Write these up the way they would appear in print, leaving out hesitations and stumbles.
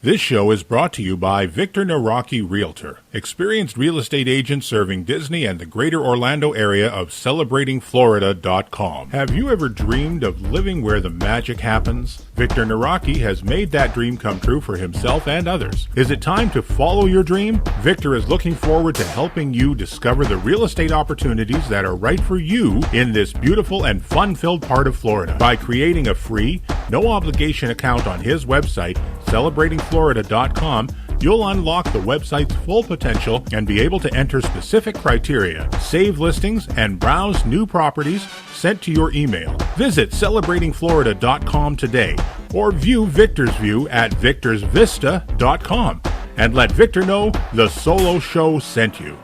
This show is brought to you by Victor Naraki Realtor, experienced real estate agent serving Disney and the greater Orlando area of celebratingflorida.com. Have you ever dreamed of living where the magic happens? Victor Naraki has made that dream come true for himself and others. Is it time to follow your dream? Victor is looking forward to helping you discover the real estate opportunities that are right for you in this beautiful and fun-filled part of Florida. By creating a free, no-obligation account on his website, celebratingflorida.com, you'll unlock the website's full potential and be able to enter specific criteria, save listings, and browse new properties sent to your email. Visit celebratingflorida.com today or view Victor's view at victorsvista.com and let Victor know the Solo Show sent you.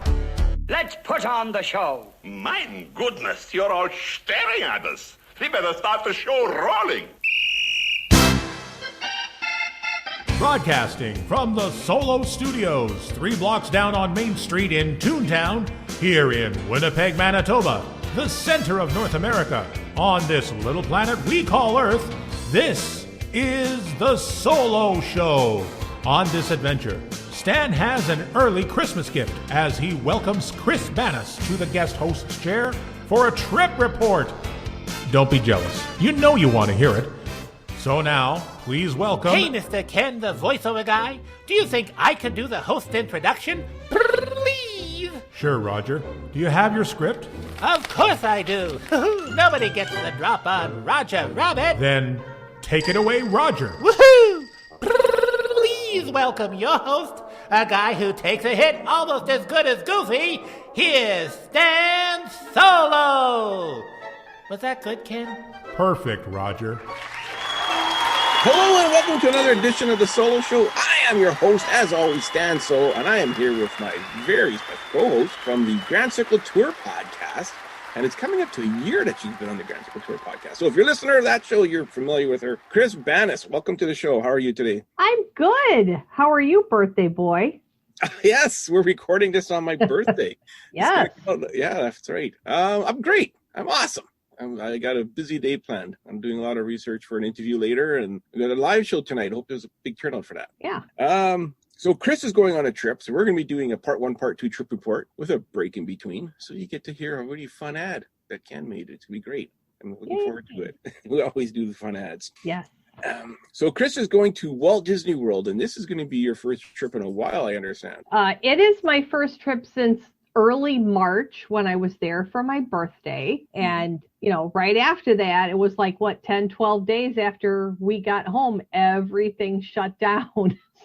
Let's put on the show. My goodness, you're all staring at us. We better start the show rolling. Broadcasting from the Solo Studios, 3 blocks down on Main Street in Toontown, here in Winnipeg, Manitoba, the center of North America. On this little planet we call Earth, this is the Solo Show. On this adventure, Stan has an early Christmas gift as he welcomes Kris Banas to the guest host's chair for a trip report. Don't be jealous. You know you want to hear it. So now, please welcome... Hey, Mr. Ken, the voiceover guy. Do you think I can do the host introduction? Please. Sure, Roger. Do you have your script? Of course I do. Nobody gets the drop on Roger Rabbit. Then take it away, Roger. Woohoo! Please welcome your host, a guy who takes a hit almost as good as Goofy. Here's Stan Solo. Was that good, Ken? Perfect, Roger. Hello and welcome to another edition of the Solo Show. I am your host, as always, Stan Solo, and I am here with my very special co-host from the Grand Circle Tour podcast. And it's coming up to a year that she's been on the Grand Circle Tour podcast. So if you're a listener of that show, you're familiar with her. Kris Banas, welcome to the show. How are you today? I'm good. How are you, birthday boy? Yes, we're recording this on my birthday. Yes. Yeah, that's right. I'm great. I'm awesome. I got a busy day planned. I'm doing a lot of research for an interview later, and we got a live show tonight. Hope there's a big turnout for that. Yeah. So Kris is going on a trip, so we're going to be doing a part 1, part 2 trip report with a break in between. So you get to hear a really fun ad that Ken made. It's going to be great. I'm looking forward to it. We always do the fun ads. Yes. So Kris is going to Walt Disney World, and this is going to be your first trip in a while, I understand. It is my first trip since early March when I was there for my birthday. And, right after that, it was like, 10, 12 days after we got home, everything shut down.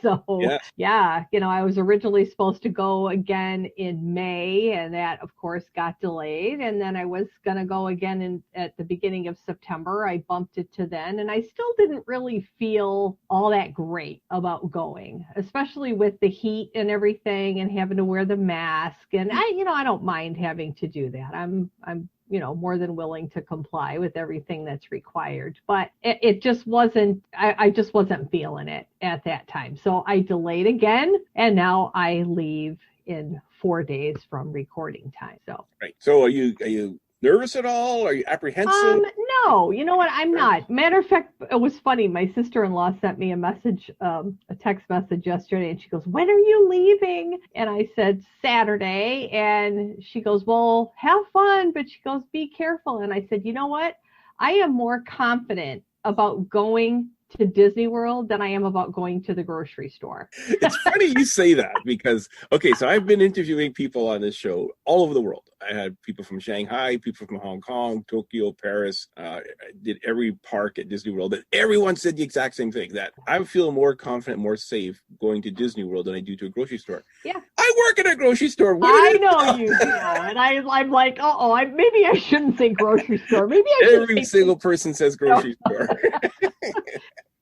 So, yeah, I was originally supposed to go again in May, and that, of course, got delayed. And then I was going to go again at the beginning of September. I bumped it to then, and I still didn't really feel all that great about going, especially with the heat and everything and having to wear the mask. And I don't mind having to do that. I'm more than willing to comply with everything that's required. But it just wasn't, I just wasn't feeling it at that time. So I delayed again, and now I leave in 4 days from recording time. So right. So are you nervous at all? Are you apprehensive? No, you know what? I'm not. Matter of fact, it was funny. My sister-in-law sent me a message, a text message yesterday, and she goes, "When are you leaving?" And I said, "Saturday." And she goes, "Well, have fun," but she goes, "Be careful." And I said, "You know what? I am more confident about going to Disney World than I am about going to the grocery store." It's funny you say that because, so I've been interviewing people on this show all over the world. I had people from Shanghai, people from Hong Kong, Tokyo, Paris. I did every park at Disney World, and everyone said the exact same thing, that I feel more confident, more safe going to Disney World than I do to a grocery store. Yeah. I work at a grocery store. I know you do. And I'm like, maybe I shouldn't say grocery store. Maybe I should. Every single person says grocery store.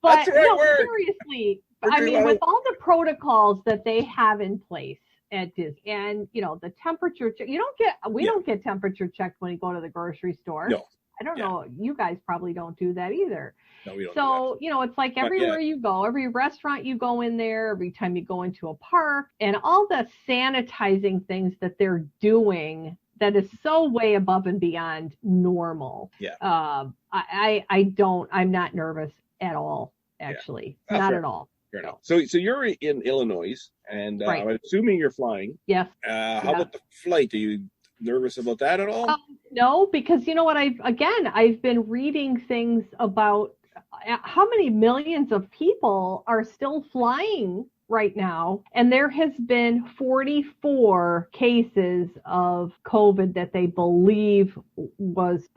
But no, seriously, I mean, with all the protocols that they have in place at Disney, and the temperature, we don't get temperature checked when you go to the grocery store. No. I don't know. You guys probably don't do that either. No, we don't. So, it's like everywhere you go, every restaurant you go in there, every time you go into a park, and all the sanitizing things that they're doing that is so way above and beyond normal. Yeah. I'm not nervous at all, actually. Not at all. Fair enough. So you're in Illinois, and Right. I'm assuming you're flying. Yes. How about the flight? Are you nervous about that at all? No, because you know what? I've been reading things about how many millions of people are still flying right now, and there has been 44 cases of COVID that they believe was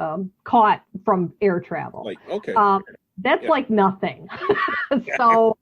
caught from air travel. Like, okay. That's like nothing. So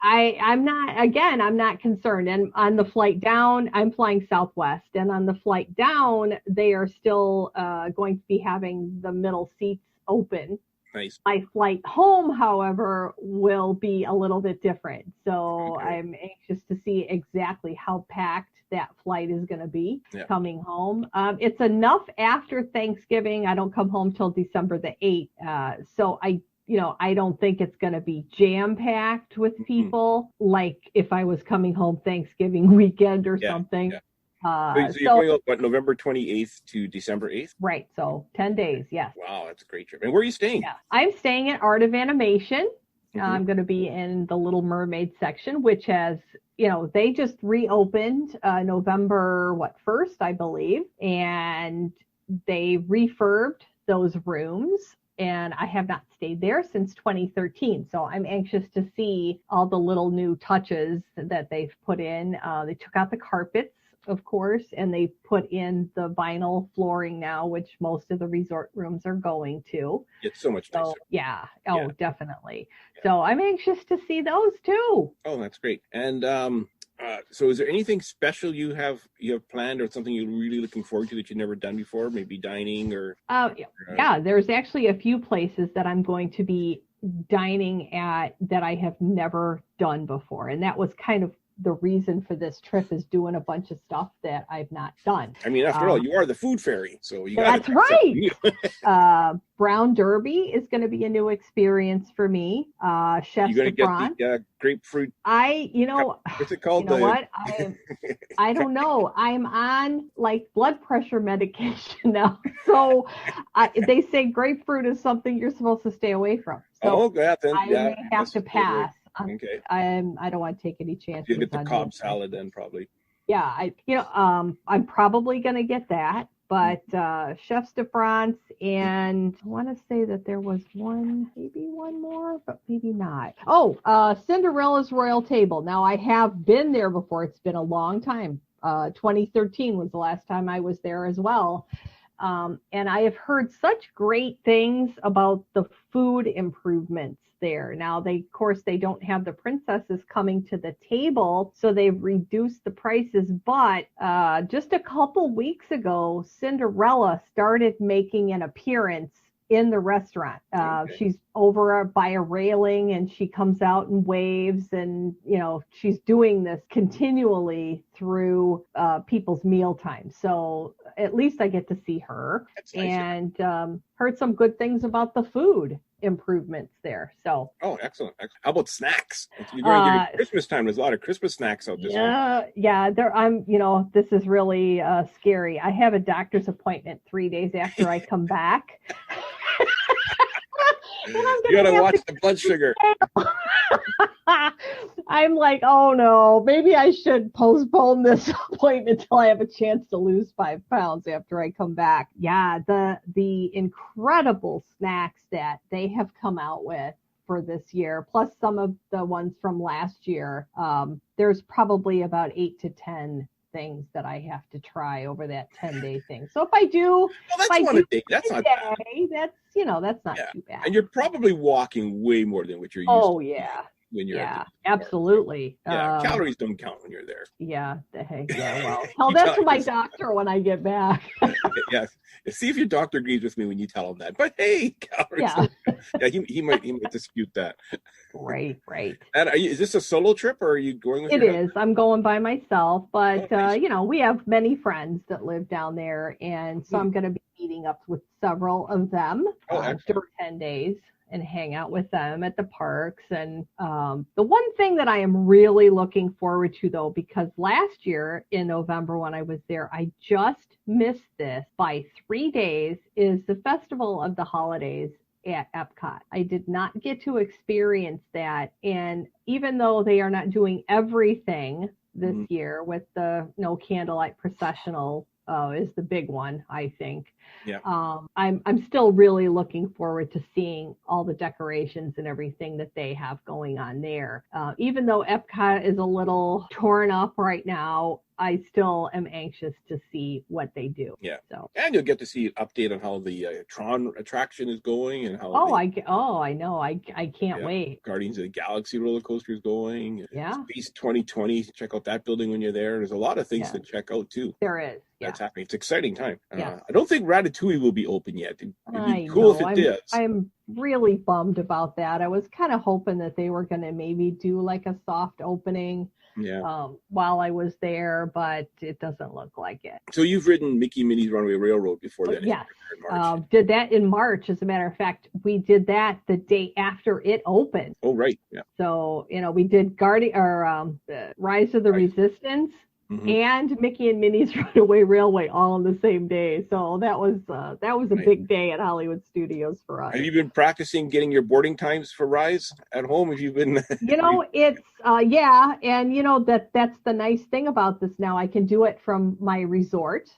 I'm not concerned. And on the flight down, I'm flying Southwest, and on the flight down, they are still going to be having the middle seats open. Nice. My flight home, however, will be a little bit different. So I'm anxious to see exactly how packed that flight is going to be coming home. It's enough after Thanksgiving. I don't come home till December the 8th. So I don't think it's going to be jam-packed with people like if I was coming home Thanksgiving weekend or something. Yeah. So you're going out, what, November 28th to December 8th? Right. So 10 days, yes. Wow, that's a great trip. And where are you staying? Yeah. I'm staying at Art of Animation. I'm going to be in the Little Mermaid section, which has, they just reopened November 1st, I believe. And they refurbed those rooms. And I have not stayed there since 2013. So I'm anxious to see all the little new touches that they've put in. They took out the carpets, of course, and they put in the vinyl flooring now, which most of the resort rooms are going to. It's so much nicer. Yeah. Oh, definitely. Yeah. So I'm anxious to see those too. Oh, that's great. And so is there anything special you have planned, or something you're really looking forward to that you've never done before? Maybe dining or? Yeah, there's actually a few places that I'm going to be dining at that I have never done before. And that was kind of the reason for this trip, is doing a bunch of stuff that I've not done. I mean, after all, you are the food fairy, so you got. That's right. Brown Derby is going to be a new experience for me. Chef You're going to get the grapefruit. What's it called? You know what? I don't know. I'm on like blood pressure medication now, so they say grapefruit is something you're supposed to stay away from. So I may have to pass. Okay. I don't want to take any chances. You get the Cobb salad then, probably. Yeah, I'm probably gonna get that, but Chefs de France, and I want to say that there was maybe one more, but maybe not. Oh, Cinderella's Royal Table. Now I have been there before. It's been a long time. 2013 was the last time I was there as well. And I have heard such great things about the food improvements there. Now, of course, they don't have the princesses coming to the table, so they've reduced the prices. But just a couple weeks ago, Cinderella started making an appearance in the restaurant. She's over by a railing, and she comes out and waves, and she's doing this continually through people's meal time. So at least I get to see her. That's nice. And heard some good things about the food improvements there. So excellent. How about snacks? You're going to Christmas time. There's a lot of Christmas snacks out this week. Yeah. This is really scary. I have a doctor's appointment 3 days after I come back. You gotta watch the blood sugar. I'm like, oh no, maybe I should postpone this appointment until I have a chance to lose 5 pounds after I come back. Yeah, the incredible snacks that they have come out with for this year, plus some of the ones from last year. There's probably about 8 to 10 things that I have to try over that 10-day thing. So if I do, that's not bad. That's not too bad. And you're probably walking way more than what you're used to. Oh yeah. When you're absolutely. Calories don't count when you're there. Yeah, well, tell that to my doctor when I get back. Yes. See if your doctor agrees with me when you tell him that. But hey, calories. He might dispute that. Right. And is this a solo trip, or are you going with It is. I'm going by myself, but nice. We have many friends that live down there, and so I'm going to be meeting up with several of them for 10 days. And hang out with them at the parks. And the one thing that I am really looking forward to, though, because last year in November when I was there, I just missed this by 3 days, is the Festival of the Holidays at Epcot. I did not get to experience that. And even though they are not doing everything this year with the No Candlelight Processional is the big one, I think. Yeah. I'm still really looking forward to seeing all the decorations and everything that they have going on there. Even though Epcot is a little torn up right now, I still am anxious to see what they do. Yeah. So. And you'll get to see an update on how the Tron attraction is going and how. I know. I can't wait. Guardians of the Galaxy roller coaster is going. Yeah. Space 2020. Check out that building when you're there. There's a lot of things to check out too. There is. That's happening. It's an exciting time. Yeah. I don't think Ratatouille will be open yet. It'd be cool if it did. I'm really bummed about that. I was kind of hoping that they were going to maybe do like a soft opening while I was there, but it doesn't look like it. So you've ridden Mickey and Minnie's Runaway Railroad before then? Yes. In March. Did that in March. As a matter of fact, we did that the day after it opened. Oh, right. Yeah. So, we did Rise of the Resistance. And Mickey and Minnie's Runaway Railway all on the same day. So that was a big day at Hollywood Studios for us. Have you been practicing getting your boarding times for Rise at home? Have you been? It's and that's the nice thing about this now. I can do it from my resort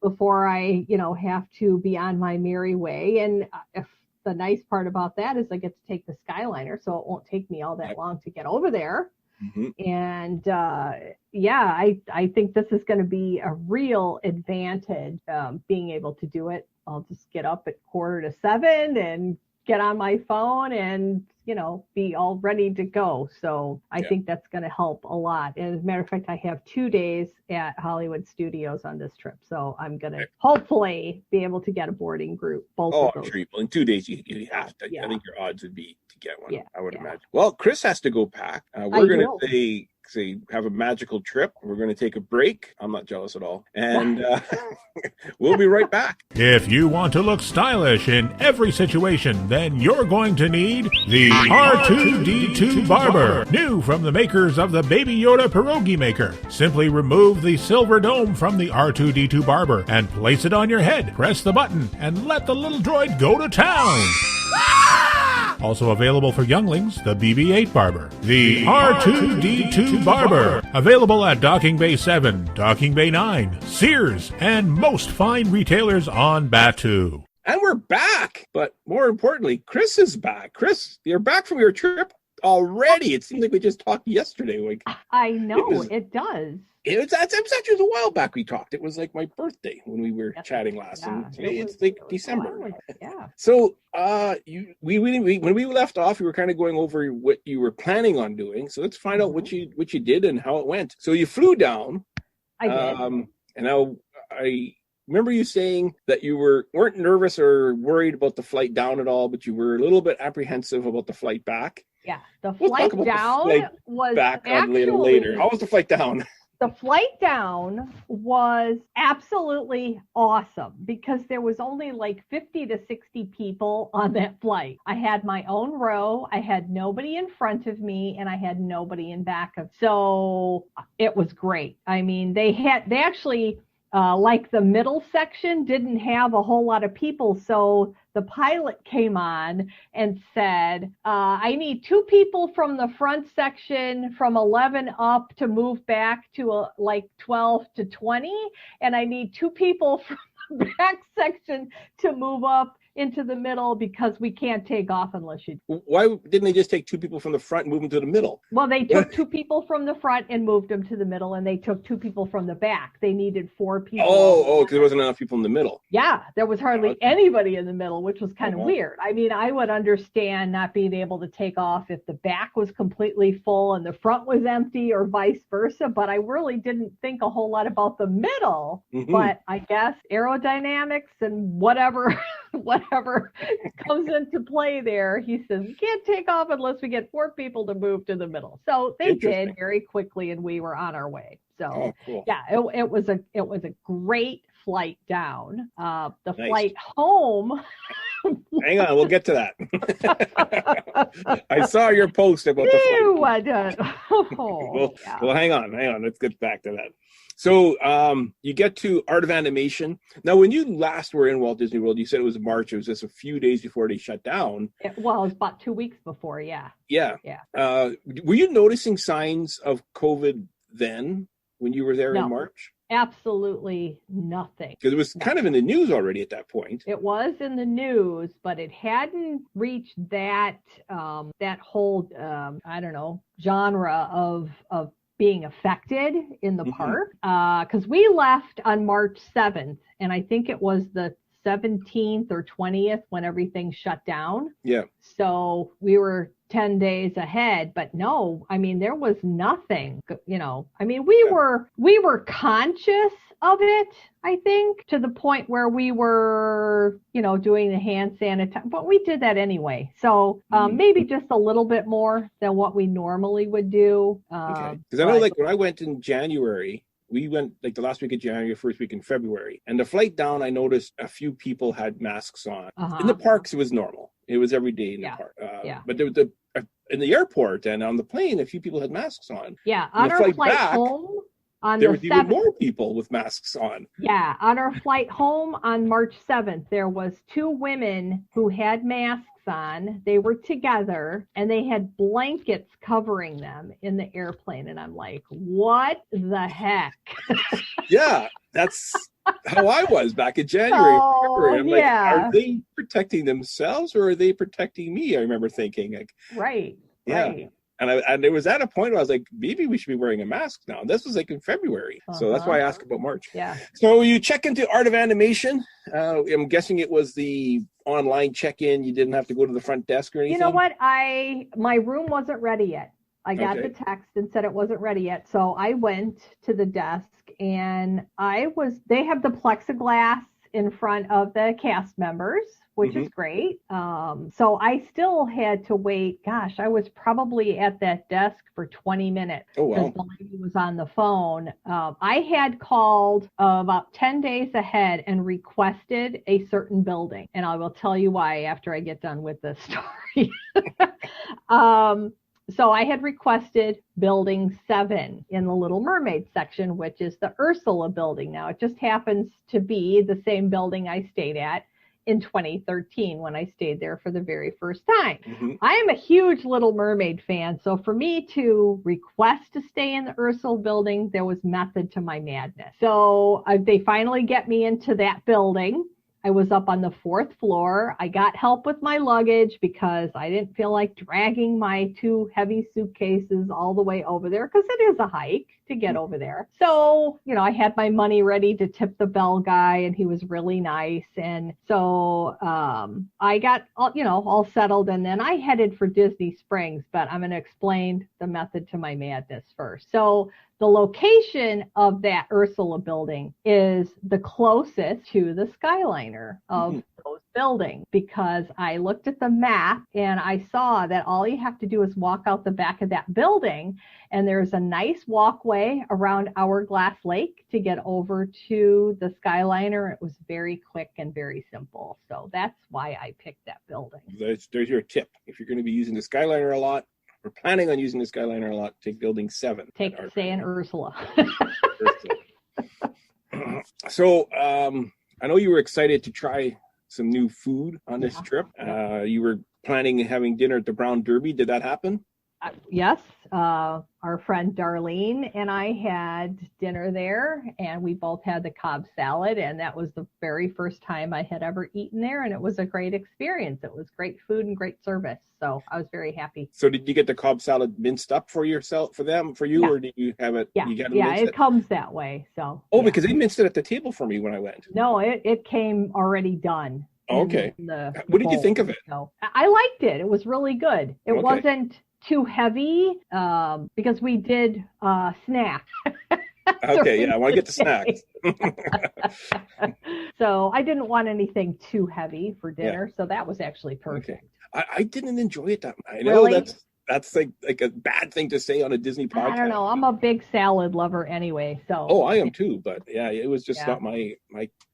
before I have to be on my merry way. And if the nice part about that is I get to take the Skyliner, so it won't take me all that long to get over there. And I think this is going to be a real advantage, being able to do it. I'll just get up at 6:45 and get on my phone and be all ready to go. So I think that's going to help a lot. And as a matter of fact, I have 2 days at Hollywood Studios on this trip, so I'm going to hopefully be able to get a boarding group. I'm sure you will. In 2 days you have to. I think your odds would be to get one. I would imagine. Well, Kris has to go pack. We're going to say have a magical trip. We're going to take a break. I'm not jealous at all. And we'll be right back. If you want to look stylish in every situation, then you're going to need the R2-D2 Barber. New from the makers of the Baby Yoda Pierogi Maker. Simply remove the silver dome from the R2-D2 Barber and place it on your head. Press the button and let the little droid go to town. Also available for younglings, the BB-8 Barber. The R2-D2 Barber. Available at Docking Bay 7, Docking Bay 9, Sears, and most fine retailers on Batu. And we're back. But more importantly, Kris is back. Kris, you're back from your trip already. It seems like we just talked yesterday. I know, it does. It's actually a while back we talked. It was like my birthday when we were chatting last, and today it's like December. Yeah. So, when we left off, you were kind of going over what you were planning on doing. So let's find out what you did and how it went. So you flew down. I did. And I remember you saying that you weren't nervous or worried about the flight down at all, but you were a little bit apprehensive about the flight back. Yeah, the flight down was back on later. How was the flight down? The flight down was absolutely awesome because there was only like 50 to 60 people on that flight. I had my own row. I had nobody in front of me and I had nobody in back of. So it was great. I mean, they actually, like the middle section didn't have a whole lot of people. So the pilot came on and said, I need 2 people from the front section from 11 up to move back to like 12 to 20. And I need 2 people from the back section to move up into the middle because we can't take off unless you. Why didn't they just take 2 people from the front and move them to the middle? Well, they took 2 people from the front and moved them to the middle, and they took 2 people from the back. They needed 4 people. Because there wasn't enough people in the middle. Yeah, there was hardly anybody in the middle, which was kind of weird. I mean, I would understand not being able to take off if the back was completely full and the front was empty or vice versa, but I really didn't think a whole lot about the middle. But I guess aerodynamics and whatever comes into play there. He says, we can't take off unless we get 4 people to move to the middle. So they did very quickly and we were on our way. So cool. yeah, it was a great flight down. The Nice. flight home. Hang on, we'll get to that. I saw your post about the flight. Ew, I don't. Well, Yeah. well, hang on. Let's get back to that. So you get to Art of Animation. Now, when you last were in Walt Disney World, you said it was March. It was just a few days before they shut down. Well, it was about 2 weeks before, yeah. Yeah. Yeah. Were you noticing signs of COVID then when you were there No. in March? Absolutely nothing. Because it was kind of in the news already at that point. It was in the news, but it hadn't reached that that whole I don't know, genre of being affected in the park. Because we left on March 7th, and I think it was the 17th or 20th when everything shut down. Yeah. So we were 10 days ahead, but no, I mean, there was nothing, I mean, we were conscious of it, I think, to the point where we were, doing the hand sanitizer, but we did that anyway. So maybe just a little bit more than what we normally would do. Okay. Because I know, like, when I went in January, we went like the last week of January, first week in February, and the flight down, I noticed a few people had masks on. In the parks, it was normal. It was every day in the park. But there was in the airport and on the plane, a few people had masks on. Yeah, on our flight back, home, there was even more people with masks on. Yeah, on our flight home on March 7th, there was 2 women who had masks on. They were together, and they had blankets covering them in the airplane. And I'm like, what the heck? Yeah, that's how I was back in January. I'm like, are they protecting themselves or are they protecting me? I remember thinking, like, right. And it was at a point where I was like, maybe we should be wearing a mask now. This was like in February. So that's why I asked about March. Yeah. So you check into Art of Animation. I'm guessing it was the online check-in. You didn't have to go to the front desk or anything? You know what? My room wasn't ready yet. I got the text and said it wasn't ready yet. So I went to the desk, and they have the plexiglass in front of the cast members, which is great. So I still had to wait. Gosh, I was probably at that desk for 20 minutes because the lady was on the phone. I had called about 10 days ahead and requested a certain building. And I will tell you why after I get done with this story. So I had requested building 7 in the Little Mermaid section, which is the Ursula building. Now, it just happens to be the same building I stayed at in 2013 when I stayed there for the very first time. I am a huge Little Mermaid fan, so for me to request to stay in the Ursula building, there was method to my madness. So they finally get me into that building. I was up on the 4th floor. I got help with my luggage because I didn't feel like dragging my 2 heavy suitcases all the way over there because it is a hike to get over there. So, I had my money ready to tip the bell guy, and he was really nice. And so I got, all settled, and then I headed for Disney Springs, but I'm going to explain the method to my madness first. So the location of that Ursula building is the closest to the Skyliner of those buildings, because I looked at the map and I saw that all you have to do is walk out the back of that building, and there's a nice walkway around Hourglass Lake to get over to the Skyliner. It was very quick and very simple. So that's why I picked that building. There's your tip. If you're going to be using the Skyliner a lot, we're planning on using the Skyliner a lot, take building 7. Stay in Ursula. So I know you were excited to try some new food on this trip. You were planning on having dinner at the Brown Derby. Did that happen? Yes. Our friend Darlene and I had dinner there, and we both had the Cobb salad, and that was the very first time I had ever eaten there, and it was a great experience. It was great food and great service, so I was very happy. So did you get the Cobb salad minced up for yourself, or did you have it? Yeah, it comes that way. So. Because they minced it at the table for me when I went. No, it came already done. Okay. What did you think of it? So, I liked it. It was really good. It wasn't too heavy because we did snack. Okay, I want to get the snacks. So I didn't want anything too heavy for dinner, so that was actually perfect. Okay. I didn't enjoy it that much. I know that's like a bad thing to say on a Disney podcast. I don't know. I'm a big salad lover anyway, so. Oh, I am too, but yeah, it was just Yeah. not my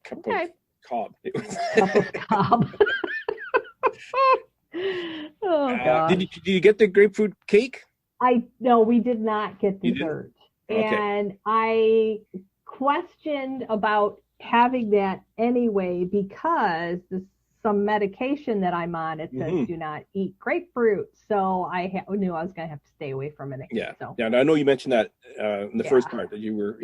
cup of cob. It was- Cup of cob. Oh God. did you get the grapefruit cake? No, we did not get You didn't? dessert. Okay. And I questioned about having that anyway because some medication that I'm on, it says do not eat grapefruit. So I knew I was going to have to stay away from it. Yeah. So. Yeah. And I know you mentioned that in the first part that you were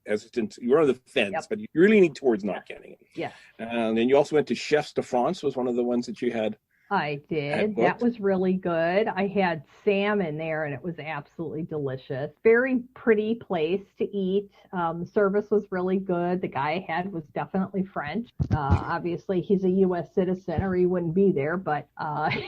hesitant. You were on the fence, but you're leaning towards not getting it. Yeah. And then you also went to Chefs de France, was one of the ones that you had. I did. That was really good. I had salmon there and it was absolutely delicious. Very pretty place to eat. The service was really good. The guy I had was definitely French. Obviously, he's a U.S. citizen or he wouldn't be there, but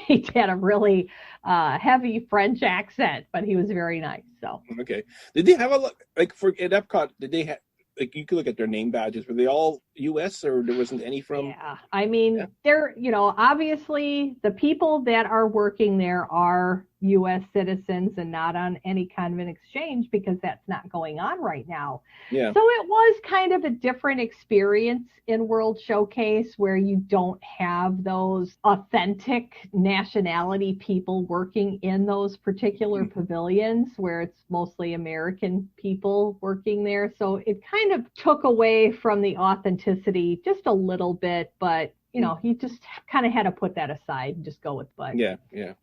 he had a really heavy French accent, but he was very nice. So. Okay. Did they have at Epcot, did they have, like, you could look at their name badges. Were they all U.S. or there wasn't any from? Yeah, I mean, they're, obviously the people that are working there are U.S. citizens and not on any kind of an exchange because that's not going on right now. Yeah. So it was kind of a different experience in World Showcase where you don't have those authentic nationality people working in those particular pavilions where it's mostly American people working there. So it kind of took away from the authenticity just a little bit, but he just kind of had to put that aside and just go with but. Yeah.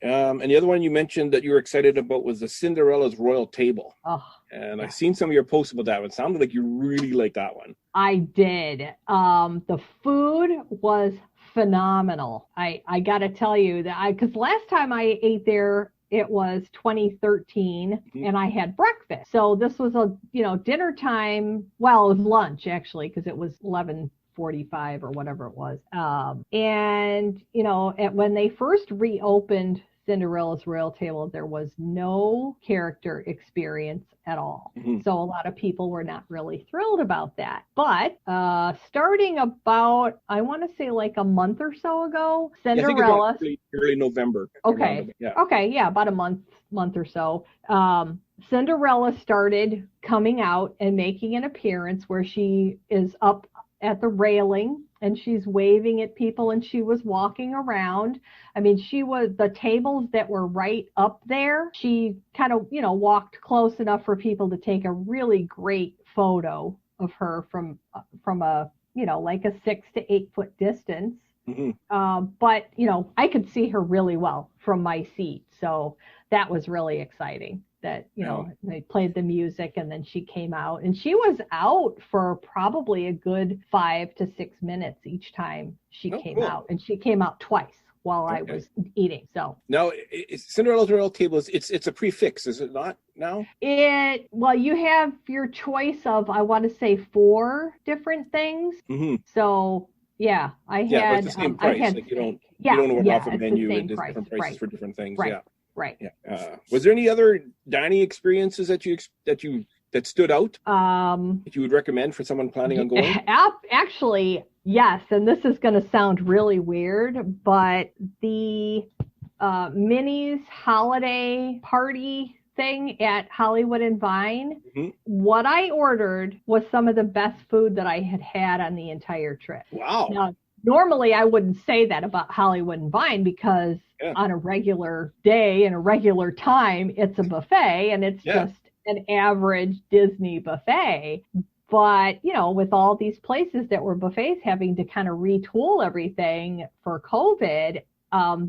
And the other one you mentioned that you were excited about was the Cinderella's Royal Table. Oh, and I've seen some of your posts about that one. It sounded like you really liked that one. I did. The food was phenomenal. I got to tell you that because last time I ate there, it was 2013 and I had breakfast. So this was a, dinner time. Well, it was lunch actually, because it was 11:45 or whatever it was. And when they first reopened Cinderella's Royal Table, there was no character experience at all. So a lot of people were not really thrilled about that. But starting about, I want to say like a month or so ago, Cinderella. Yeah, early November. Okay. Yeah, about a month or so. Cinderella started coming out and making an appearance where she is up at the railing and she's waving at people and she was walking around. I mean, the tables that were right up there, she kind of, walked close enough for people to take a really great photo of her from a, like a 6 to 8 foot distance. But, I could see her really well from my seat. So that was really exciting. That, they played the music and then she came out and she was out for probably a good 5 to 6 minutes each time she came out, and she came out twice while I was eating. So now Cinderella's Royal Table it's a prefix, is it not now? You have your choice of, I want to say 4 different things. So yeah, I had, but it's the same price. I had, like you don't order off a menu and there's different prices for different things. Right. Yeah. Right. Yeah. Was there any other dining experiences that stood out that you would recommend for someone planning on going? Actually, yes. And this is going to sound really weird, but the Minnie's holiday party thing at Hollywood and Vine, what I ordered was some of the best food that I had on the entire trip. Wow. Now, normally I wouldn't say that about Hollywood and Vine because on a regular day and a regular time, it's a buffet and it's just an average Disney buffet. But, with all these places that were buffets having to kind of retool everything for COVID,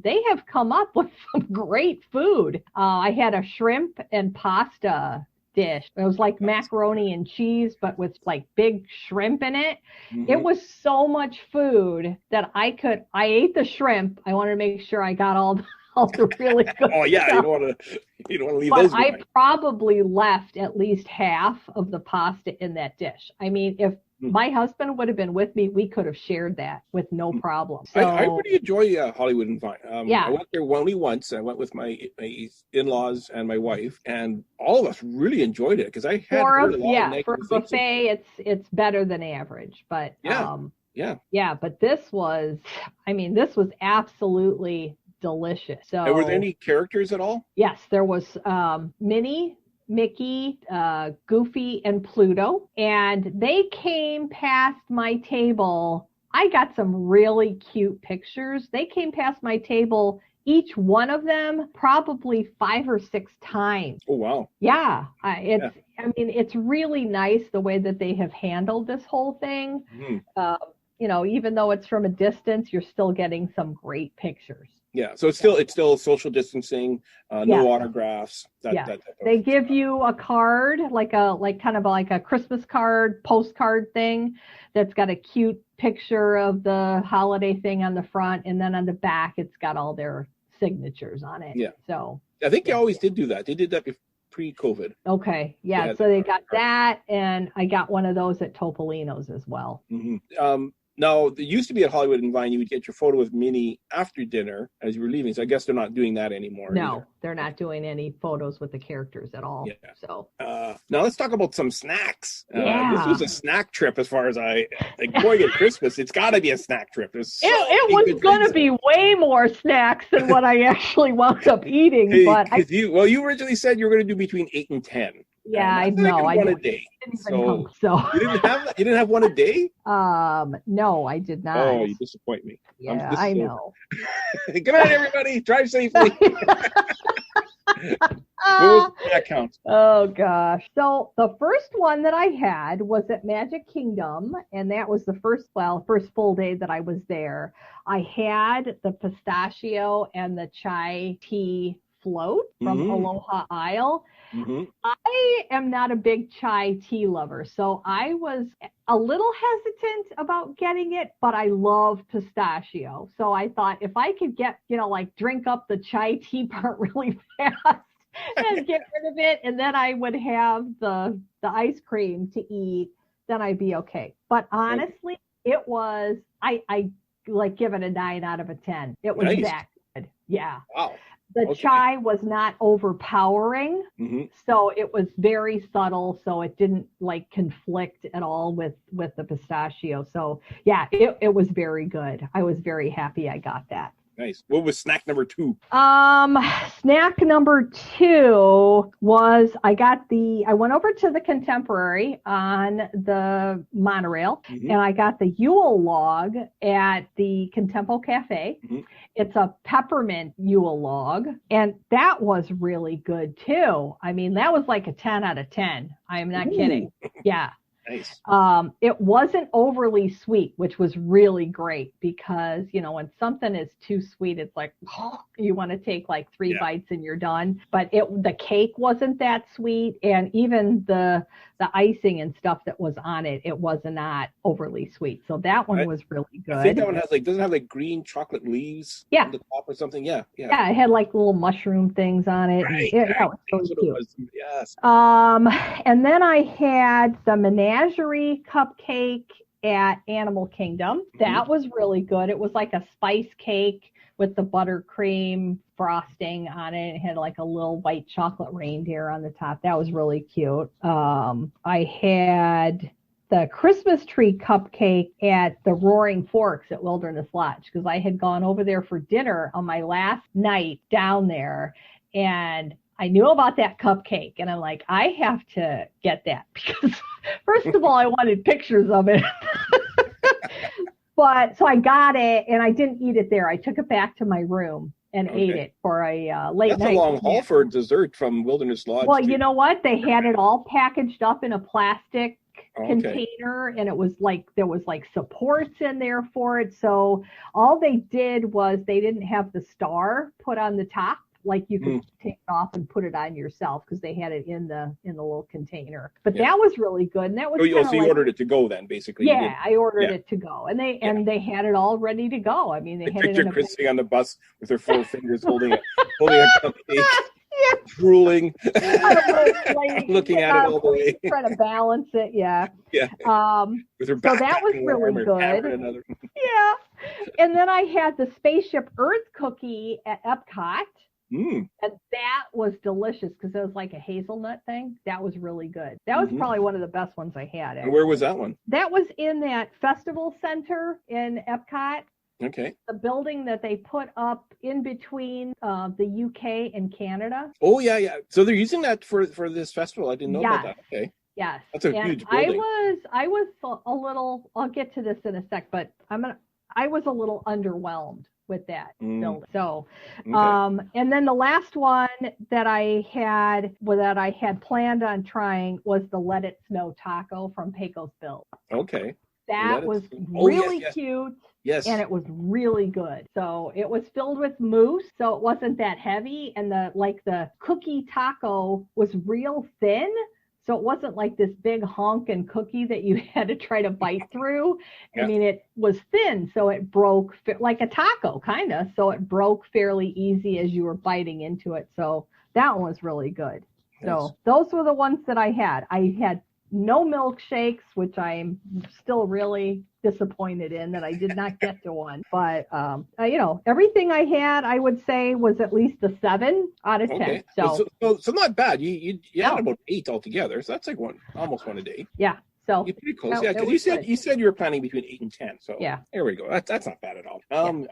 they have come up with some great food. I had a shrimp and pasta dish. It was like macaroni and cheese, but with like big shrimp in it. It was so much food that I ate the shrimp. I wanted to make sure I got all the really good Oh yeah, stuff. you don't want to leave But those I behind. probably left at least half of the pasta in that dish. I mean, if my husband would have been with me, we could have shared that with no problem. So I really enjoy Hollywood and Vine. Yeah. I went there only once. I went with my in-laws and my wife, and all of us really enjoyed it because I had heard a lot of negative for a things buffet, it's better than average. But Yeah. but this was absolutely delicious. So, And were there any characters at all? yes, there was Minnie, Mickey, Goofy, and Pluto, and they came past my table. I got some really cute pictures. They came past my table, each one of them probably 5 or 6 times. Oh, wow. Yeah, I mean, it's really nice the way that they have handled this whole thing. Mhm. You know, even though it's from a distance, you're still getting some great pictures. Yeah, so it's still social distancing, no Yes. autographs. Yeah. That type of They give you a card, like kind of like a Christmas card, postcard thing that's got a cute picture of the holiday thing on the front, and then on the back it's got all their signatures on it. Yeah. So I think they always did do that. They did that pre-COVID. okay. Yeah. Yeah, So they got that, and I got one of those at Topolino's as well. Mm-hmm. Now, it used to be at Hollywood and Vine, you would get your photo with Minnie after dinner as you were leaving. So I guess they're not doing that anymore. No, either. they're not doing any photos with the characters at all. Yeah. So Now let's talk about some snacks. Yeah. This was a snack trip as far as going at Christmas. It's got to be a snack trip. There's so it many was good going to things. be way more snacks than what I actually wound up eating, Hey, but 'cause you originally said you were going to do between 8 and 10. yeah, I And that's know. like I one a didn't day. even So come. So you didn't have that? You didn't have one a day? no, I did not. Oh, you disappoint me. Yeah, this I is- know. Good night, everybody. Drive safely. What was that count? Oh gosh. So the first one that I had was at Magic Kingdom, and that was the first full day that I was there. I had the pistachio and the chai tea float from Aloha Isle. Mm-hmm. I am not a big chai tea lover, so I was a little hesitant about getting it, but I love pistachio. So I thought if I could get, like drink up the chai tea part really fast and get rid of it, and then I would have the ice cream to eat, then I'd be okay. But honestly, it was, I like give it a 9 out of a 10. It was Nice. that good. Yeah. Wow. The Okay. chai was not overpowering, Mm-hmm. so it was very subtle, so it didn't like conflict at all with the pistachio. So yeah, it was very good. I was very happy I got that. Nice. What was snack number 2? Snack number 2 was I went over to the Contemporary on the monorail, Mhm. and I got the Yule log at the Contempo Cafe. Mhm. It's a peppermint Yule log, and that was really good too. I mean, that was like a 10 out of 10. I am not kidding. Yeah. Nice. It wasn't overly sweet, which was really great because, when something is too sweet, it's like, you want to take like 3 bites and you're done. But the cake wasn't that sweet. And even the icing and stuff that was on it, it was not overly sweet. So that one was really good. I think that one has doesn't it have like green chocolate leaves Yeah. on the top or something. Yeah. Yeah, it had like little mushroom things on it. Right, Yeah, right. it was That's really what it cute. was. Yes. And then I had the Menagerie cupcake at Animal Kingdom. That was really good. It was like a spice cake with the buttercream frosting on it. It had like a little white chocolate reindeer on the top. That was really cute. I had the Christmas tree cupcake at the Roaring Forks at Wilderness Lodge because I had gone over there for dinner on my last night down there, and I knew about that cupcake, and I'm like, I have to get that because first of all, I wanted pictures of it. But so I got it, and I didn't eat it there. I took it back to my room and ate it for a late That's night. a long haul for a dessert from Wilderness Lodge. Well, to- you know what? They had it all packaged up in a plastic Okay. container, and it was like there was like supports in there for it. So all they did was they didn't have the star put on the top. Like you could take it off and put it on yourself because they had it in the little container. But that was really good, and that was So you kinda like, ordered it to go then, basically. You yeah, did. I ordered it to go, and they had it all ready to go. I mean, they I had it picture in a Kris sitting on the bus with her 4 fingers holding a cupcake, drooling, looking at it all the way. trying to balance it. Yeah. Yeah. With her So back that was in one really arm, her tab good. in another. Yeah. And then I had the Spaceship Earth cookie at Epcot. Mm. And that was delicious because it was like a hazelnut thing. That was really good. That was probably one of the best ones I had. And where was that one? That was in that festival center in Epcot. Okay. The building that they put up in between the UK and Canada. Oh yeah, yeah. So they're using that for this festival. I didn't know about Yes. that. Okay. Yes. That's a And huge building. I was a little, I'll get to this in a sec, but I was a little underwhelmed with that building. So, Okay. and then the last one that I had planned on trying was the Let It Snow taco from Pecos Bill. Okay. That was Oh, yes, really yes. cute. Yes. And it was really good. So it was filled with mousse, so it wasn't that heavy. And the cookie taco was real thin. So it wasn't like this big honking cookie that you had to try to bite through. Yeah. I mean, it was thin, so it broke like a taco, kind of. So it broke fairly easy as you were biting into it. So that one was really good. Nice. So those were the ones that I had. I had no milkshakes, which I'm still really disappointed in that I did not get to one. But everything I had, I would say, was at least a 7 out of 10. Okay. So not bad. You had about 8 altogether. So that's like almost one a day. yeah. So You're pretty close. no, Yeah, it because was you said you were planning between 8 and 10. So yeah. There we go. That's not bad at all.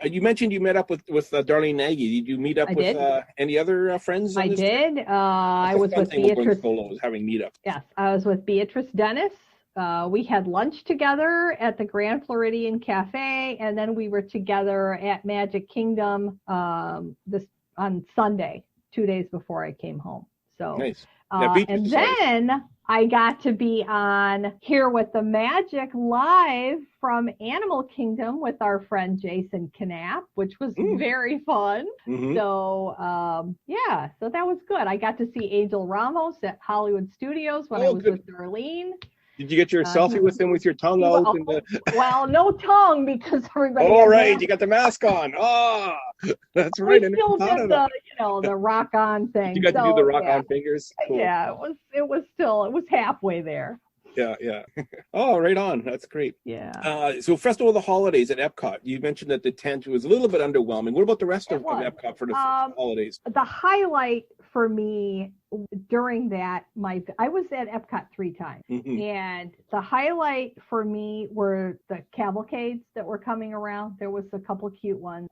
You mentioned you met up with Darlene Nagy. Did you meet up with any other friends? I did. I was with Beatrice. Solo, having meetup. Yes, I was with Beatrice Dennis. We had lunch together at the Grand Floridian Cafe, and then we were together at Magic Kingdom on Sunday, 2 days before I came home. So nice. And then I got to be on Here with the Magic live from Animal Kingdom with our friend Jason Knapp, which was very fun. Mm-hmm. So, so that was good. I got to see Angel Ramos at Hollywood Studios when I was with Darlene. Did you get your selfie with him with your tongue out? Well, no tongue because everybody. Oh, right. You got the mask on. Oh, that's right. We still did the rock on thing. You got to do the rock on fingers. Cool. Yeah, it was halfway there. Yeah. Oh, right on. That's great. Yeah. So Festival of the Holidays at Epcot. You mentioned that the tent was a little bit underwhelming. What about the rest of Epcot for the holidays? The highlight for me during that, I was at Epcot 3 times, and the highlight for me were the cavalcades that were coming around. There was a couple of cute ones,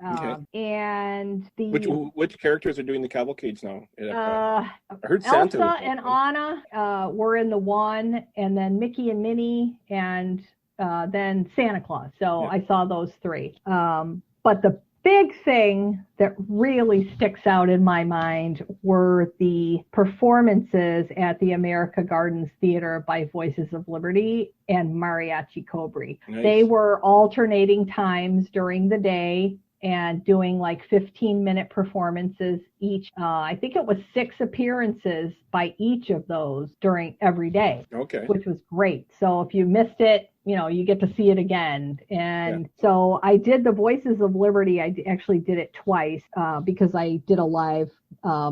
and which characters are doing the cavalcades now at Epcot? I heard Santa Elsa and Anna were in the one, and then Mickey and Minnie, and then Santa Claus. So I saw those 3. But the big thing that really sticks out in my mind were the performances at the America Gardens Theater by Voices of Liberty and Mariachi Cobri. Nice. They were alternating times during the day and doing like 15-minute performances each. I think it was 6 appearances by each of those during every day, which was great. So if you missed it, you get to see it again. And so I did the Voices of Liberty. I actually did it twice because I did a live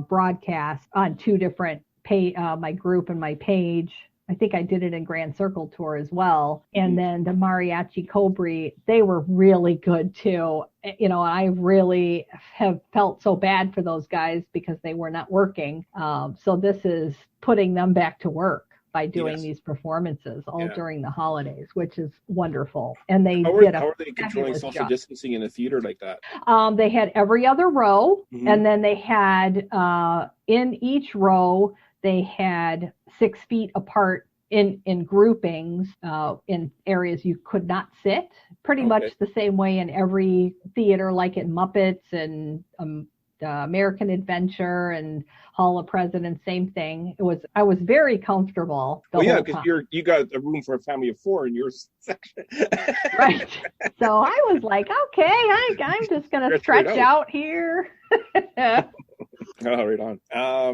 broadcast on 2 different my group and my page. I think I did it in Grand Circle Tour as well. And then the Mariachi Cobri, they were really good too. I really have felt so bad for those guys because they were not working. So this is putting them back to work by doing these performances during the holidays, which is wonderful. And they how are they controlling social distancing in a theater like that? They had every other row, and then they had in each row they had 6 feet apart in groupings in areas you could not sit. Pretty much the same way in every theater, like in Muppets and American Adventure and Hall of Presidents, same thing. I was very comfortable. Because you got a room for a family of 4 in your section. Right. So I was like, okay, I'm just gonna stretch out here. Oh, right on. I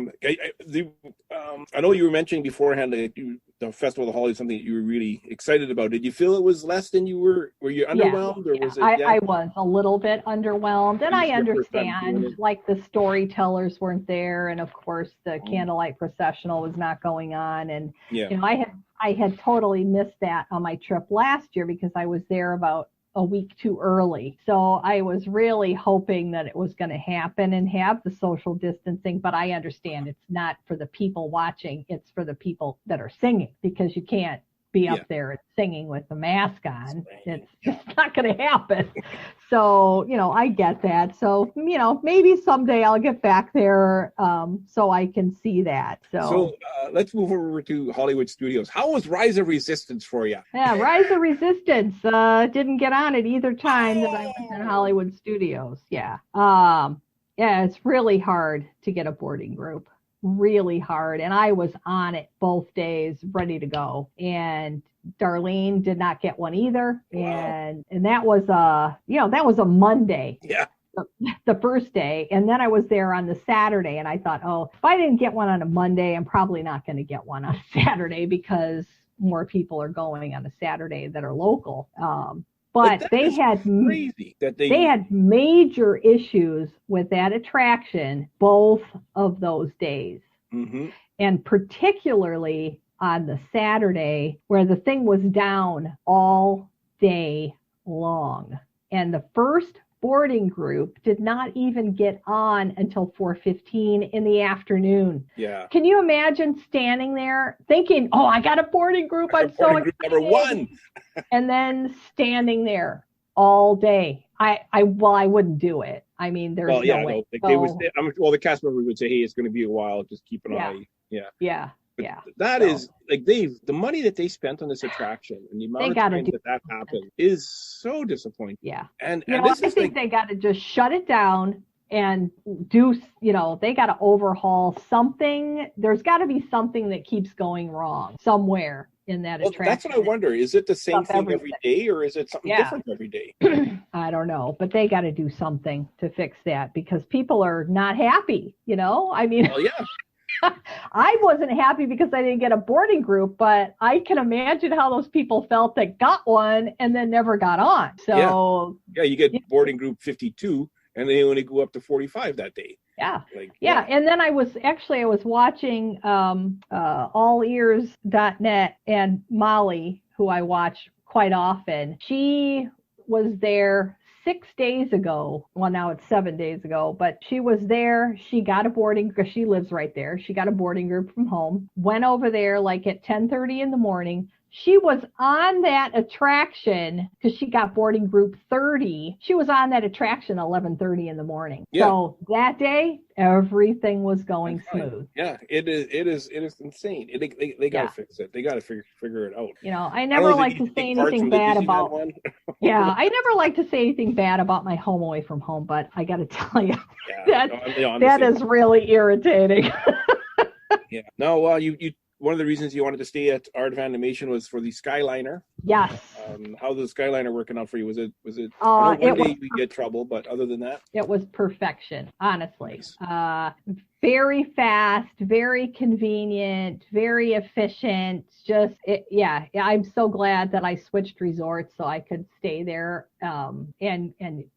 know you were mentioning beforehand that the Festival of the Holidays is something that you were really excited about. Did you feel it was less than you were? Were you underwhelmed, or was it? I was a little bit underwhelmed, and I understand. Like the storytellers weren't there, and of course the candlelight processional was not going on, and I had totally missed that on my trip last year because I was there about a week too early. So I was really hoping that it was going to happen and have the social distancing, but I understand it's not for the people watching, it's for the people that are singing, because you can't be up there singing with the mask on. It's just not going to happen. So, I get that. So, maybe someday I'll get back there so I can see that. So let's move over to Hollywood Studios. How was Rise of Resistance for you? Yeah, Rise of Resistance didn't get on at either time that I was in Hollywood Studios. Yeah. It's really hard to get a boarding group. Really hard. And I was on it both days, ready to go. And Darlene did not get one either. Wow. And that was a Monday. Yeah. The first day. And then I was there on the Saturday, and I thought, if I didn't get one on a Monday, I'm probably not going to get one on a Saturday because more people are going on a Saturday that are local. But they had crazy that they had major issues with that attraction both of those days. Mm-hmm. And particularly on the Saturday, where the thing was down all day long. And the first boarding group did not even get on until 4:15 in the afternoon. Yeah. Can you imagine standing there thinking, I got a boarding group. I'm so excited. Number one. And then standing there all day. I wouldn't do it. I mean, there's no way. The cast members would say, hey, it's going to be a while. Just keep an eye. Yeah. Yeah. But yeah. That is like the money that they spent on this attraction and the amount of time that happened is so disappointing. Yeah. And I think they got to just shut it down and do, they got to overhaul something. There's got to be something that keeps going wrong somewhere in that attraction. That's what I wonder. Is it the same thing every day, or is it something different every day? I don't know, but they got to do something to fix that because people are not happy, I mean. Well, yeah. I wasn't happy because I didn't get a boarding group, but I can imagine how those people felt that got one and then never got on. So yeah, you get boarding group 52 and they only go up to 45 that day. Yeah. And then I was watching allears.net, and Molly, who I watch quite often, she was there 6 days ago. Well, now it's 7 days ago, but she was there. She got a boarding group. She lives right there. She got a boarding group from home, went over there like at 10:30 in the morning. She was on that attraction because she got boarding group 30. She was on that attraction 11:30 in the morning. Yeah. So that day, everything was going smooth. Yeah, it is insane. They got to fix it. They got to figure it out. I never like to say anything bad about. I never like to say anything bad about my home away from home, but I got to tell you that is really irritating. Yeah. No, you. One of the reasons you wanted to stay at Art of Animation was for the Skyliner. Yes. How's the Skyliner working out for you? Was it? I know one day you get trouble, but other than that, it was perfection. Honestly, nice. Very fast, very convenient, very efficient. I'm so glad that I switched resorts so I could stay there and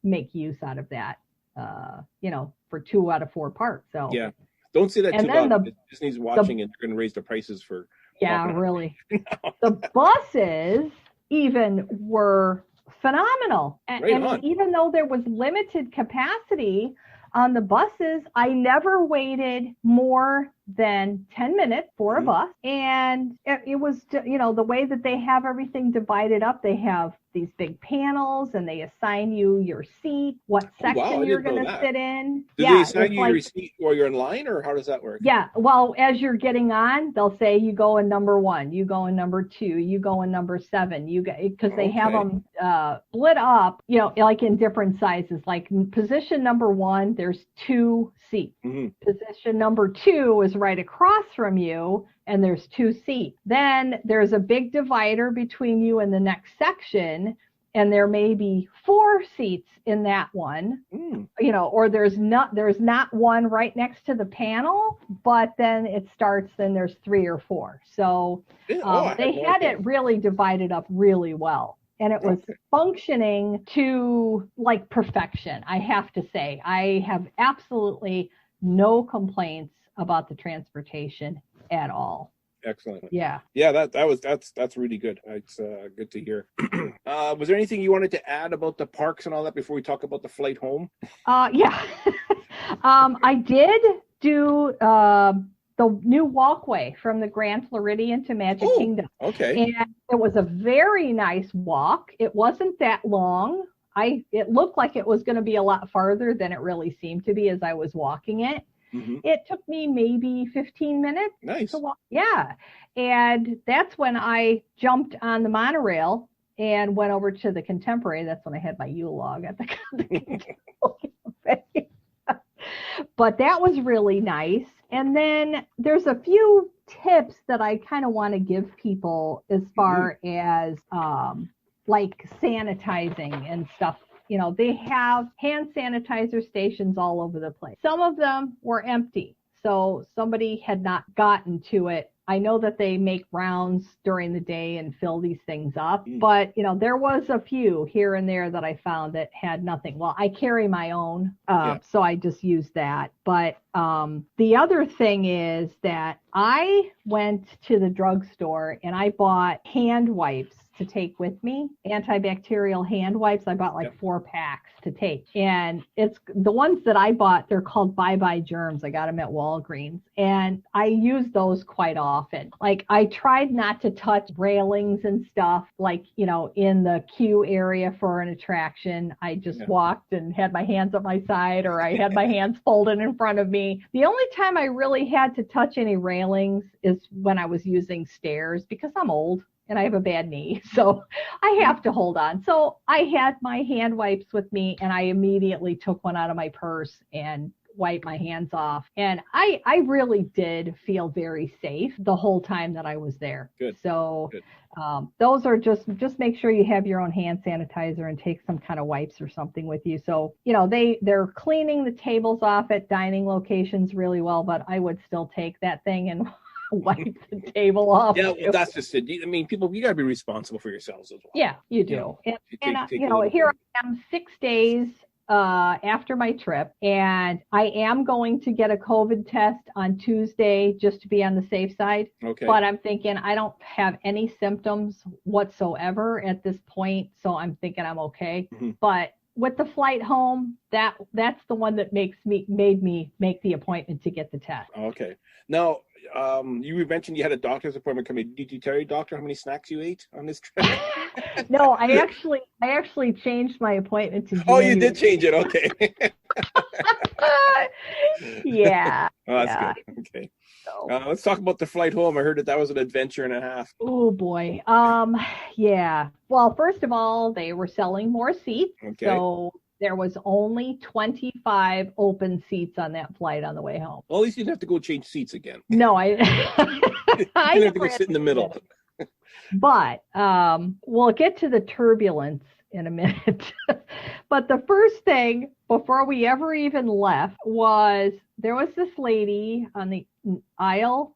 make use out of that. For 2 out of 4 parks. So yeah. Don't say that too loud. Disney's watching and they're going to raise the prices for. Yeah, really. The buses even were phenomenal. And even though there was limited capacity on the buses, I never waited more than 10 minutes for a bus. And it was, the way that they have everything divided up, they have these big panels and they assign you your seat, what section you're going to sit in. Do they assign you your seat while you're in line, or how does that work? Yeah. Well, as you're getting on, they'll say you go in number 1, you go in number 2, you go in number 7, because they have them split up, like in different sizes. Like in position number 1, there's 2 seats. Mm-hmm. Position number 2 is right across from you, and there's 2 seats. Then there's a big divider between you and the next section, and there may be 4 seats in that one. Or there's not one right next to the panel, but then there's 3 or 4. So they had it really divided up really well. And it was functioning to like perfection, I have to say. I have absolutely no complaints about the transportation at all. Excellent. Yeah. Yeah, that's really good. It's good to hear. Was there anything you wanted to add about the parks and all that before we talk about the flight home? Yeah. I did do the new walkway from the Grand Floridian to Magic Kingdom. Okay. And it was a very nice walk. It wasn't that long. It looked like it was going to be a lot farther than it really seemed to be as I was walking it. Mm-hmm. It took me maybe 15 minutes nice. to walk. Yeah. And that's when I jumped on the monorail and went over to the Contemporary. That's when I had my Yule log at the Contemporary. But that was really nice. And then there's a few tips that I kind of want to give people as far as like sanitizing and stuff. You know, they have hand sanitizer stations all over the place. Some of them were empty, so somebody had not gotten to it. I know that they make rounds during the day and fill these things up, but, you know, there was a few here and there that I found that had nothing. Well, I carry my own, so I just use that. But the other thing is that I went to the drugstore and I bought hand wipes to take with me, antibacterial hand wipes. I bought like 4 packs to take. And it's the ones that I bought, they're called Bye Bye Germs. I got them at Walgreens. And I use those quite often. Like I tried not to touch railings and stuff, like, you know, in the queue area for an attraction. I just walked and had my hands at my side, or I had my hands folded in front of me. The only time I really had to touch any railings is when I was using stairs, because I'm old and I have a bad knee, so I have to hold on. So I had my hand wipes with me, and I immediately took one out of my purse and wiped my hands off. And I really did feel very safe the whole time that I was there. Good. So those are just make sure you have your own hand sanitizer and take some kind of wipes or something with you. So, you know, they're cleaning the tables off at dining locations really well, but I would still take that thing and wipe the table off. Yeah, well, that's just it. I mean, people, you got to be responsible for yourselves as well. Yeah, you do. You know, here I am 6 days after my trip, and I am going to get a COVID test on Tuesday just to be on the safe side. Okay. But I'm thinking I don't have any symptoms whatsoever at this point, so I'm thinking I'm okay. Mm-hmm. But with the flight home, that's the one that made me make the appointment to get the test. Okay. Now, you mentioned you had a doctor's appointment coming. Did you tell your doctor how many snacks you ate on this trip? No, I actually changed my appointment to January. Oh, you did change it. Okay. Yeah. Oh, that's good. Okay. So, let's talk about the flight home. I heard that was an adventure and a half. Oh boy. Yeah. Well, first of all, they were selling more seats. Okay. So there was only 25 open seats on that flight on the way home. Well, at least you didn't have to go change seats again. No, I didn't have to go sit in the middle. But we'll get to the turbulence in a minute. But the first thing before we ever even left was there was this lady on the aisle.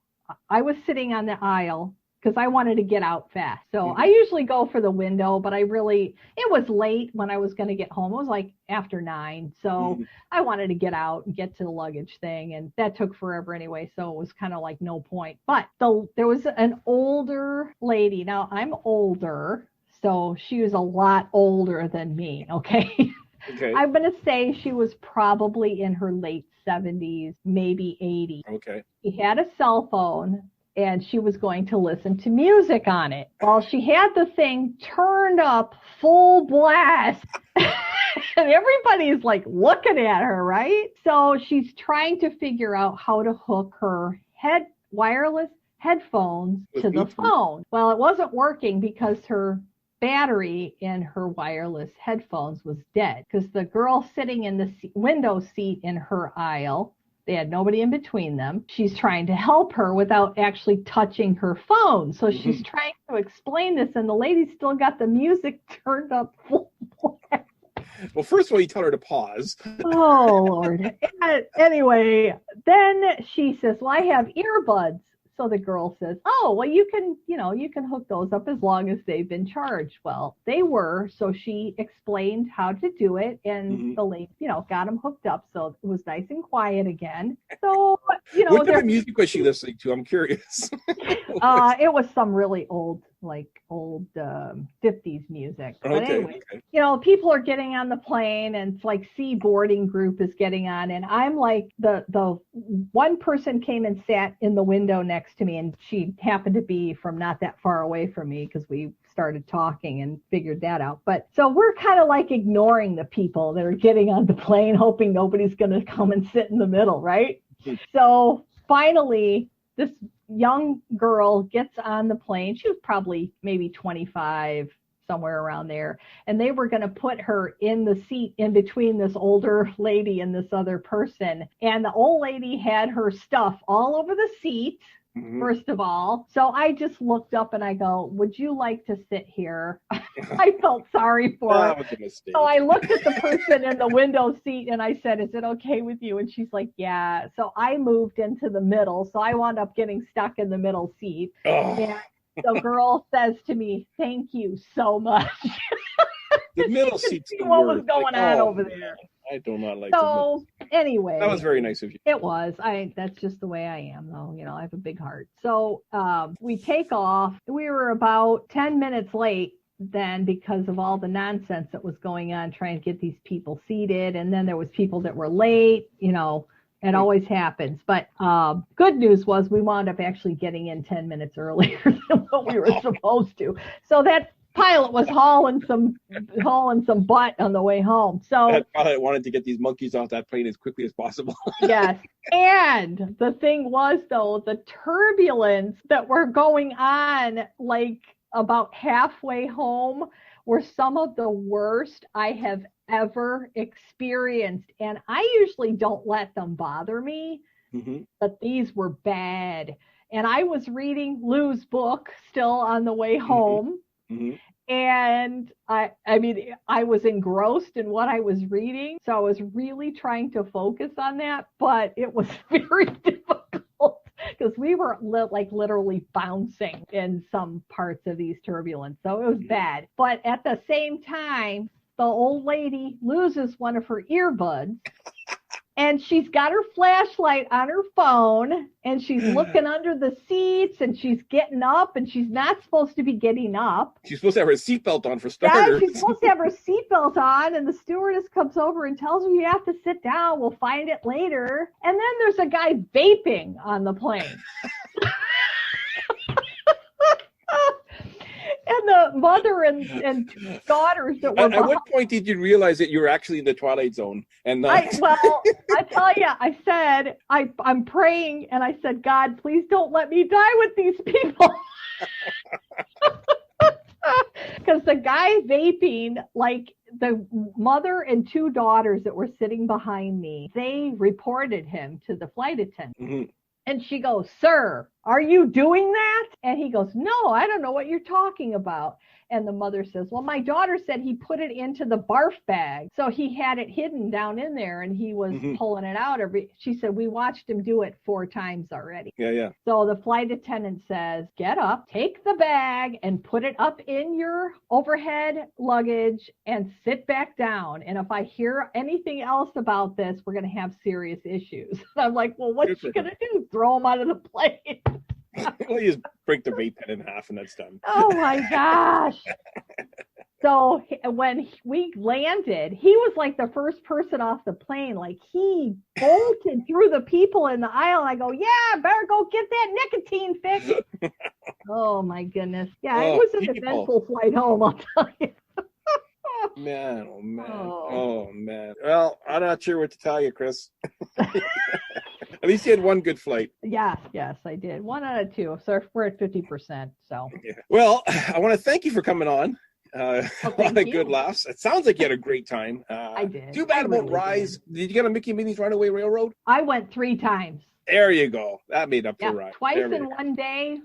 I was sitting on the aisle because I wanted to get out fast. So I usually go for the window, but it was late when I was going to get home. It was like after 9. So I wanted to get out and get to the luggage thing. And that took forever anyway. So it was kind of like no point. But there was an older lady. Now I'm older, so she was a lot older than me. Okay. Okay. I'm going to say she was probably in her late 70s, maybe 80. Okay. She had a cell phone, and she was going to listen to music on it. Well, she had the thing turned up full blast. And everybody's like looking at her, right? So she's trying to figure out how to hook her wireless headphones to the phone. Well, it wasn't working because her battery in her wireless headphones was dead, because the girl sitting in the window seat in her aisle, they had nobody in between them. She's trying to help her without actually touching her phone. So she's trying to explain this, and the lady still got the music turned up full blast. Well, first of all, you tell her to pause. Oh, Lord. Anyway, then she says, well, I have earbuds. So the girl says, oh, well, you can hook those up as long as they've been charged. Well, they were. So she explained how to do it, and the lady, got them hooked up. So it was nice and quiet again. So, what type of music was she listening to? I'm curious. It was some really old like old 50s music. But Okay, anyway, okay. you know, people are getting on the plane, and it's like Sea Boarding Group is getting on, and I'm like the one person came and sat in the window next to me, and she happened to be from not that far away from me because we started talking and figured that out. But so we're kind of like ignoring the people that are getting on the plane, hoping nobody's going to come and sit in the middle, right? So finally, this young girl gets on the plane. She was probably maybe 25, somewhere around there. And they were going to put her in the seat in between this older lady and this other person. And the old lady had her stuff all over the seat. First of all. So I just looked up and I go, would you like to sit here? I felt sorry for her. So I looked at the person in the window seat and I said, is it okay with you? And she's like, yeah. So I moved into the middle. So I wound up getting stuck in the middle seat. And the girl says to me, thank you so much. The middle seat's see the what worst. was going on over there. I do not like So anyway, that was very nice of you. It was. That's just the way I am, though. You know, I have a big heart. So we take off. We were about 10 minutes late then because of all the nonsense that was going on trying to get these people seated. And then there was people that were late. You know, it always happens. But good news was we wound up actually getting in 10 minutes earlier than what we were supposed to. So that pilot was hauling some butt on the way home. So That pilot wanted to get these monkeys off that plane as quickly as possible. Yes. And the thing was, though, the turbulence that were going on like about halfway home were some of the worst I have ever experienced. And I usually don't let them bother me, but these were bad. And I was reading Lou's book still on the way home. And I mean, I was engrossed in what I was reading. So I was really trying to focus on that, but it was very difficult because we were literally bouncing in some parts of these turbulence. So it was bad. But at the same time, the old lady loses one of her earbuds. And she's got her flashlight on her phone, and she's looking under the seats, and she's getting up, and she's not supposed to be getting up. She's supposed to have her seatbelt on for starters. Yeah, she's supposed to have her seatbelt on, and the stewardess comes over and tells her you have to sit down. We'll find it later. And then there's a guy vaping on the plane. And the mother and daughters that were At what point did you realize that you were actually in the Twilight Zone? And I tell you, I said, I'm praying, and I said, God, please don't let me die with these people. Because the guy vaping, like the mother and two daughters that were sitting behind me, they reported him to the flight attendant. And she goes, sir, are you doing that? And he goes, no, I don't know what you're talking about. And the mother says, well, my daughter said he put it into the barf bag. So he had it hidden down in there and he was pulling it out. She said, we watched him do it 4 times already. Yeah. So the flight attendant says, get up, take the bag and put it up in your overhead luggage and sit back down. And if I hear anything else about this, we're going to have serious issues. And I'm like, well, what's she going to do? Throw him out of the plane? Well, you just break the vape pen in half and that's done. Oh my gosh. So when we landed, he was like the first person off the plane. Like he bolted through the people in the aisle. And I go, yeah, better go get that nicotine fix. Oh my goodness. Yeah, it was an eventful flight home, I'll tell you. Man, oh man. Oh man. Well, I'm not sure what to tell you, Kris. At least you had one good flight. Yes, I did. 1 out of 2. So we're at 50%. So. Yeah. Well, I want to thank you for coming on. A lot of good laughs. It sounds like you had a great time. I did. Too bad about Rise. Did you get on Mickey and Minnie's Runaway Railroad? I went 3 times. There you go. That made up for Rise. Twice in one day.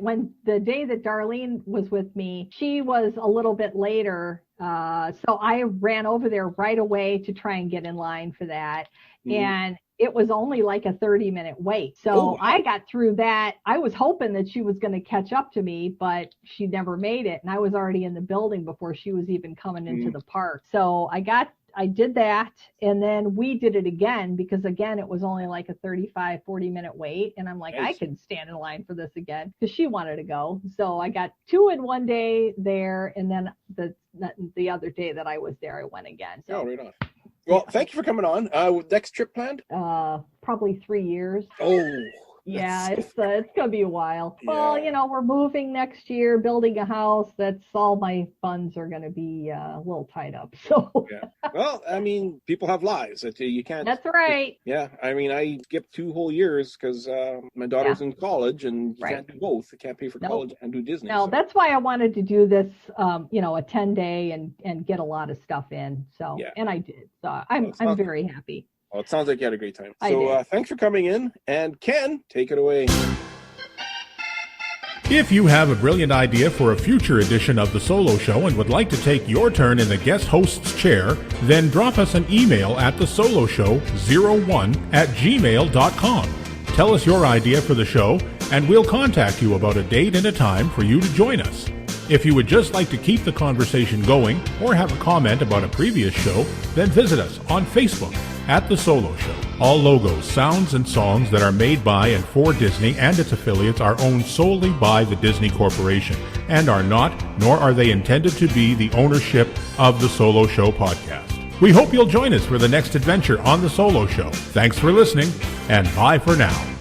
When the day that Darlene was with me, she was a little bit later. So I ran over there right away to try and get in line for that. And it was only like a 30-minute wait. So I got through that. I was hoping that she was going to catch up to me, but she never made it. And I was already in the building before she was even coming into the park. So I got I did that, and then we did it again because, again, it was only like a 35, 40-minute wait. And I'm like, Nice. I can stand in line for this again because she wanted to go. So I got 2 in one day there, and then the other day that I was there, I went again. So right on. Well, thank you for coming on. Next trip planned? probably 3 years. Oh. Yeah, it's gonna be a while. Yeah. Well, we're moving next year, building a house. That's all my funds are gonna be a little tied up. So Yeah. Well, I mean, people have lives. You can't. that's right. Yeah. I mean, I skipped 2 whole years because my daughter's in college, and you can't do both. You can't pay for college and do Disney. No, so. that's why I wanted to do this, a 10-day and get a lot of stuff in. So, and I did. So I'm very happy. Well, it sounds like you had a great time. I So did. thanks for coming in. And Ken, take it away. If you have a brilliant idea for a future edition of The Solo Show and would like to take your turn in the guest host's chair, then drop us an email at thesoloshow01@gmail.com. Tell us your idea for the show, and we'll contact you about a date and a time for you to join us. If you would just like to keep the conversation going or have a comment about a previous show, then visit us on Facebook at The Solo Show. All logos, sounds, and songs that are made by and for Disney and its affiliates are owned solely by the Disney Corporation and are not, nor are they intended to be, the ownership of The Solo Show podcast. We hope you'll join us for the next adventure on The Solo Show. Thanks for listening, and bye for now.